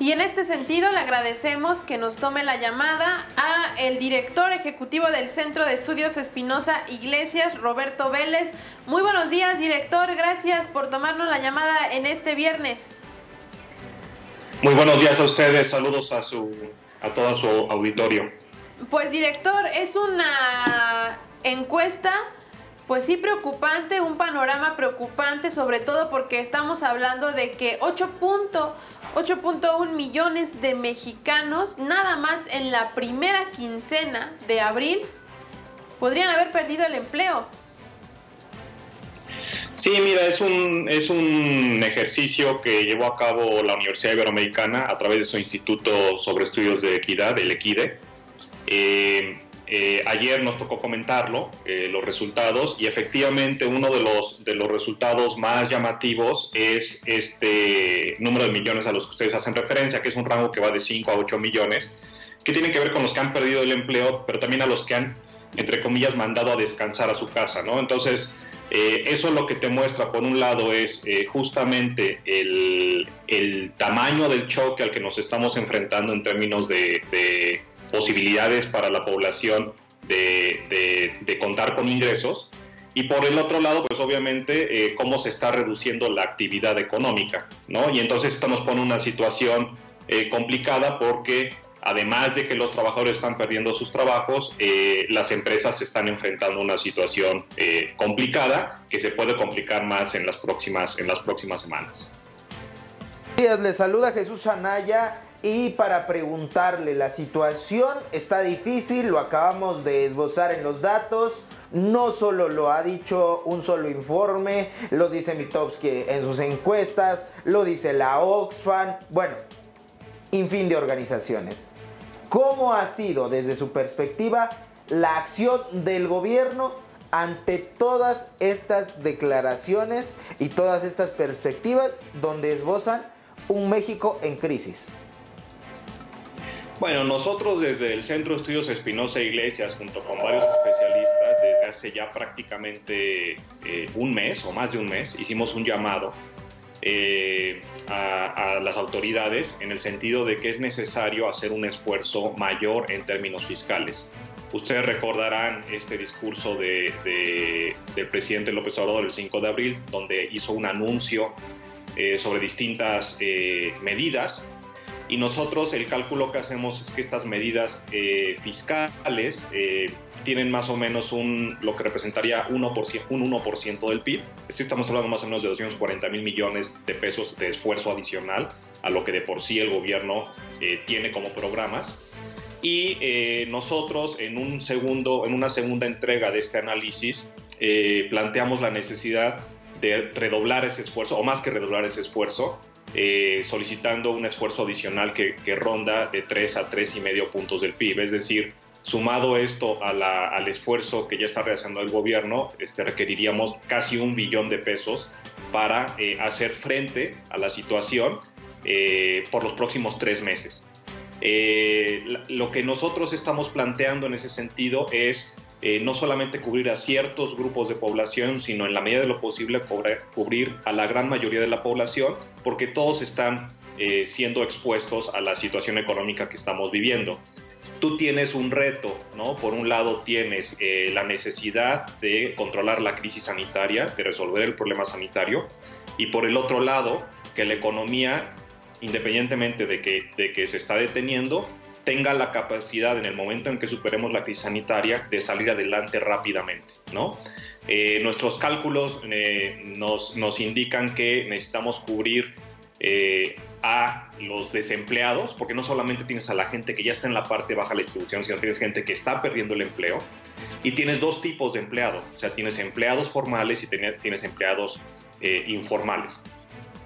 Y en este sentido le agradecemos que nos tome la llamada a el director ejecutivo del Centro de Estudios Espinosa Iglesias, Roberto Vélez. Muy buenos días, director. Gracias por tomarnos la llamada en este viernes. Muy buenos días a ustedes. Saludos a todo su auditorio. Pues, director, es una encuesta, pues sí, preocupante, un panorama preocupante, sobre todo porque estamos hablando de que 8.1 millones de mexicanos, nada más en la primera quincena de abril, podrían haber perdido el empleo. Sí, mira, es un ejercicio que llevó a cabo la Universidad Iberoamericana a través de su Instituto sobre Estudios de Equidad, el EQUIDE. Ayer nos tocó comentarlo, los resultados, y efectivamente uno de los resultados más llamativos es este número de millones a los que ustedes hacen referencia, que es un rango que va de 5 a 8 millones, que tiene que ver con los que han perdido el empleo, pero también a los que han, entre comillas, mandado a descansar a su casa, ¿no? Entonces, eso lo que te muestra, por un lado, es justamente el tamaño del choque al que nos estamos enfrentando en términos de posibilidades para la población de contar con ingresos, y por el otro lado, pues obviamente, cómo se está reduciendo la actividad económica, ¿no? Y entonces esto nos pone una situación complicada porque, además de que los trabajadores están perdiendo sus trabajos, las empresas se están enfrentando a una situación complicada que se puede complicar más en las próximas semanas. Buenos días, le saluda Jesús Anaya. Y para preguntarle, la situación está difícil, lo acabamos de esbozar en los datos, no solo lo ha dicho un solo informe, lo dice Mitofsky en sus encuestas, lo dice la Oxfam, bueno, infín de organizaciones. ¿Cómo ha sido desde su perspectiva la acción del gobierno ante todas estas declaraciones y todas estas perspectivas donde esbozan un México en crisis? Bueno, nosotros desde el Centro de Estudios Espinosa Iglesias, junto con varios especialistas, desde hace ya prácticamente un mes o más de un mes, hicimos un llamado a las autoridades en el sentido de que es necesario hacer un esfuerzo mayor en términos fiscales. Ustedes recordarán este discurso del presidente López Obrador el 5 de abril, donde hizo un anuncio sobre distintas medidas. Y nosotros el cálculo que hacemos es que estas medidas fiscales tienen más o menos lo que representaría un 1% del PIB. Estamos hablando más o menos de 240,000 millones de pesos de esfuerzo adicional a lo que de por sí el gobierno tiene como programas. Y nosotros en una segunda entrega de este análisis planteamos la necesidad de redoblar ese esfuerzo, o más que redoblar ese esfuerzo, solicitando un esfuerzo adicional que ronda de 3 a 3,5 puntos del PIB. Es decir, sumado esto al esfuerzo que ya está realizando el gobierno, requeriríamos casi 1 billón de pesos para hacer frente a la situación por los próximos 3 meses. Lo que nosotros estamos planteando en ese sentido es no solamente cubrir a ciertos grupos de población, sino en la medida de lo posible cubrir a la gran mayoría de la población, porque todos están siendo expuestos a la situación económica que estamos viviendo. Tú tienes un reto, ¿no? Por un lado tienes la necesidad de controlar la crisis sanitaria, de resolver el problema sanitario, y por el otro lado, que la economía, independientemente de que se está deteniendo, tenga la capacidad en el momento en que superemos la crisis sanitaria de salir adelante rápidamente, ¿no? Nuestros cálculos nos indican que necesitamos cubrir a los desempleados, porque no solamente tienes a la gente que ya está en la parte baja de la distribución, sino tienes gente que está perdiendo el empleo, y tienes dos tipos de empleado, o sea, tienes empleados formales y tienes empleados informales.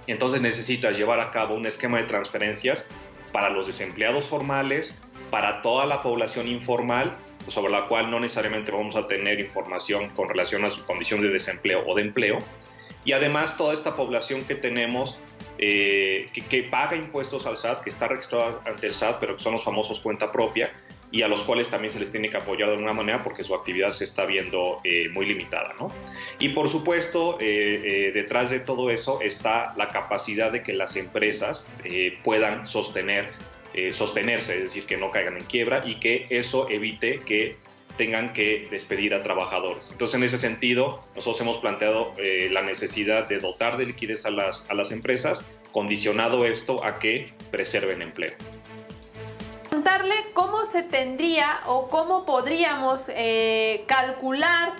Entonces necesitas llevar a cabo un esquema de transferencias para los desempleados formales, para toda la población informal, sobre la cual no necesariamente vamos a tener información con relación a su condición de desempleo o de empleo, y además toda esta población que tenemos que paga impuestos al SAT, que está registrada ante el SAT, pero que son los famosos cuenta propia, y a los cuales también se les tiene que apoyar de alguna manera porque su actividad se está viendo muy limitada, ¿no? Y por supuesto, detrás de todo eso está la capacidad de que las empresas puedan sostenerse, es decir, que no caigan en quiebra y que eso evite que tengan que despedir a trabajadores. Entonces, en ese sentido, nosotros hemos planteado la necesidad de dotar de liquidez a las empresas, condicionado esto a que preserven empleo. Preguntarle cómo se tendría o cómo podríamos calcular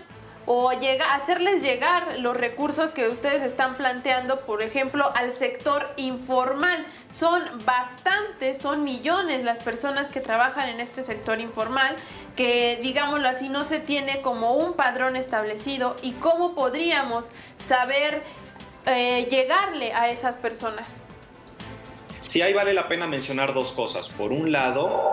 o hacerles llegar los recursos que ustedes están planteando, por ejemplo, al sector informal. Son bastantes, son millones las personas que trabajan en este sector informal, que, digámoslo así, no se tiene como un padrón establecido. ¿Y cómo podríamos saber llegarle a esas personas? Sí, ahí vale la pena mencionar dos cosas. Por un lado,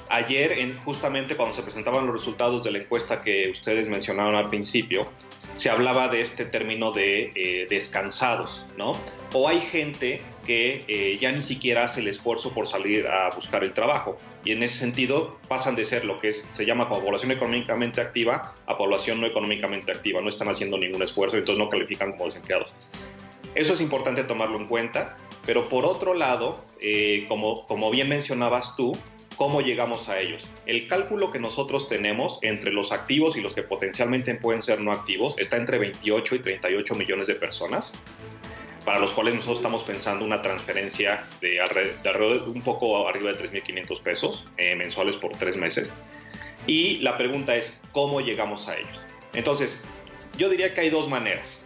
ayer, justamente cuando se presentaban los resultados de la encuesta que ustedes mencionaron al principio, se hablaba de este término de descansados, ¿no? O hay gente que ya ni siquiera hace el esfuerzo por salir a buscar el trabajo, y en ese sentido pasan de ser lo que se llama como población económicamente activa a población no económicamente activa. No están haciendo ningún esfuerzo, entonces no califican como desempleados. Eso es importante tomarlo en cuenta, pero por otro lado, como bien mencionabas tú, ¿cómo llegamos a ellos? El cálculo que nosotros tenemos entre los activos y los que potencialmente pueden ser no activos está entre 28 y 38 millones de personas, para los cuales nosotros estamos pensando una transferencia de alrededor, un poco arriba de 3.500 pesos mensuales por 3 meses. Y la pregunta es, ¿cómo llegamos a ellos? Entonces, yo diría que hay dos maneras.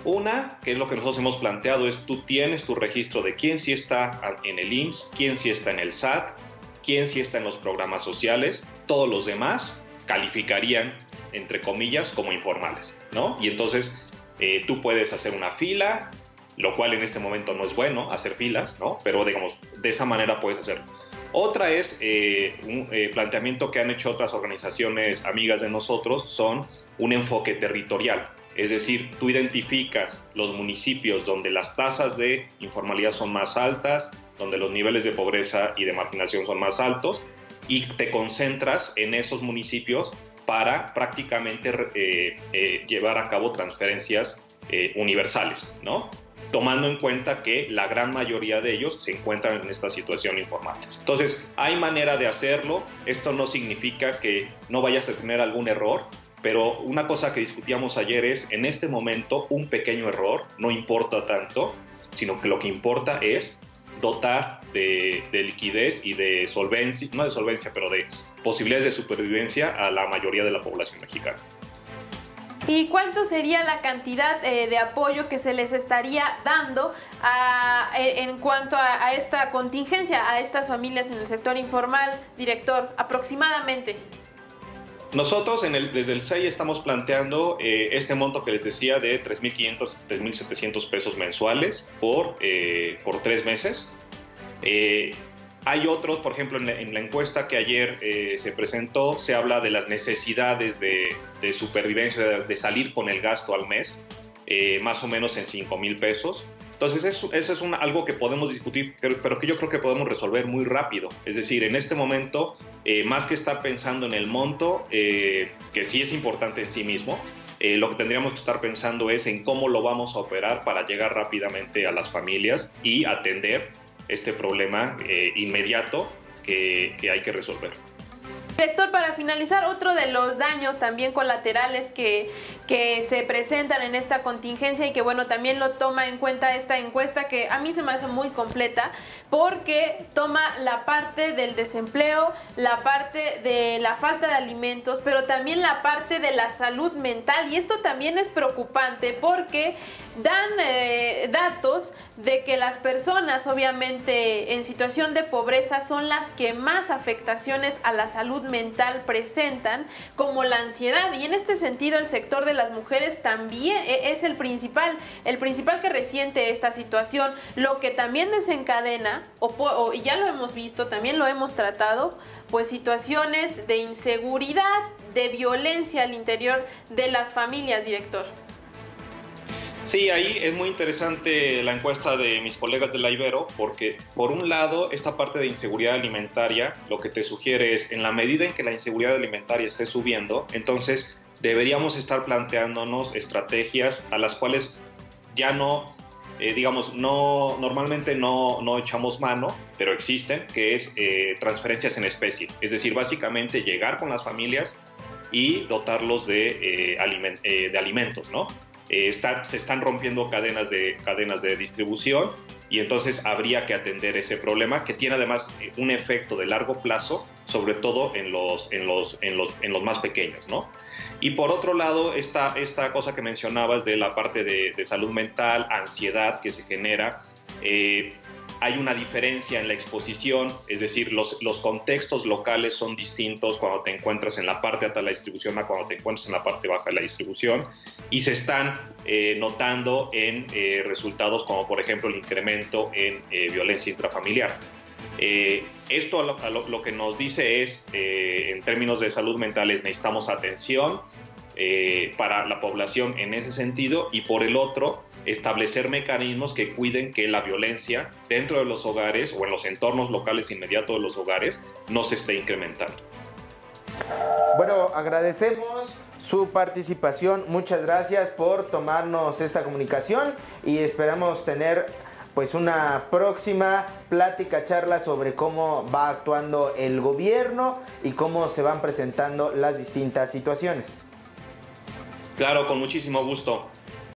Una, que es lo que nosotros hemos planteado, es tú tienes tu registro de quién sí está en el IMSS, quién sí está en el SAT, quién sí está en los programas sociales. Todos los demás calificarían, entre comillas, como informales, ¿no? Y entonces tú puedes hacer una fila, lo cual en este momento no es bueno, hacer filas, ¿no? Pero digamos, de esa manera puedes hacerlo. Otra es un planteamiento que han hecho otras organizaciones amigas de nosotros, son un enfoque territorial. Es decir, tú identificas los municipios donde las tasas de informalidad son más altas, donde los niveles de pobreza y de marginación son más altos, y te concentras en esos municipios para prácticamente llevar a cabo transferencias universales, ¿no? Tomando en cuenta que la gran mayoría de ellos se encuentran en esta situación informal. Entonces, hay manera de hacerlo. Esto no significa que no vayas a tener algún error, pero una cosa que discutíamos ayer es, en este momento, un pequeño error no importa tanto, sino que lo que importa es dotar de liquidez y de solvencia, no de solvencia, pero de posibilidades de supervivencia a la mayoría de la población mexicana. ¿Y cuánto sería la cantidad de apoyo que se les estaría dando en cuanto a esta contingencia, a estas familias en el sector informal, director, aproximadamente? Nosotros desde el SEI estamos planteando este monto que les decía de 3.500, 3.700 pesos mensuales por 3 meses. Hay otros, por ejemplo, en la encuesta que ayer se presentó, se habla de las necesidades de supervivencia, de salir con el gasto al mes, más o menos en 5,000 pesos. Entonces, eso es algo que podemos discutir, pero que yo creo que podemos resolver muy rápido. Es decir, en este momento, más que estar pensando en el monto, que sí es importante en sí mismo, lo que tendríamos que estar pensando es en cómo lo vamos a operar para llegar rápidamente a las familias y atender este problema inmediato que hay que resolver. Director, para finalizar, otro de los daños también colaterales que se presentan en esta contingencia y que bueno, también lo toma en cuenta esta encuesta, que a mí se me hace muy completa porque toma la parte del desempleo, la parte de la falta de alimentos, pero también la parte de la salud mental, y esto también es preocupante porque dan datos de que las personas obviamente en situación de pobreza son las que más afectaciones a la salud mental presentan, como la ansiedad, y en este sentido el sector de las mujeres también es el principal que resiente esta situación, lo que también desencadena, y ya lo hemos visto, también lo hemos tratado, pues situaciones de inseguridad, de violencia al interior de las familias, director. Sí, ahí es muy interesante la encuesta de mis colegas de la Ibero, porque por un lado, esta parte de inseguridad alimentaria, lo que te sugiere es, en la medida en que la inseguridad alimentaria esté subiendo, entonces deberíamos estar planteándonos estrategias a las cuales ya no, normalmente no echamos mano, pero existen, que es transferencias en especie. Es decir, básicamente llegar con las familias y dotarlos de alimentos, ¿no? Se están rompiendo cadenas de distribución y entonces habría que atender ese problema que tiene además un efecto de largo plazo, sobre todo en los más pequeños, ¿no? Y por otro lado, esta cosa que mencionabas de la parte de salud mental, ansiedad que se genera, hay una diferencia en la exposición, es decir, los contextos locales son distintos cuando te encuentras en la parte alta de la distribución a cuando te encuentras en la parte baja de la distribución, y se están notando en resultados como por ejemplo el incremento en violencia intrafamiliar. Esto lo que nos dice es, en términos de salud mental, necesitamos atención para la población en ese sentido, y por el otro, establecer mecanismos que cuiden que la violencia dentro de los hogares o en los entornos locales inmediatos de los hogares no se esté incrementando. Bueno, agradecemos su participación. Muchas gracias por tomarnos esta comunicación y esperamos tener pues una próxima plática, charla sobre cómo va actuando el gobierno y cómo se van presentando las distintas situaciones. Claro, con muchísimo gusto.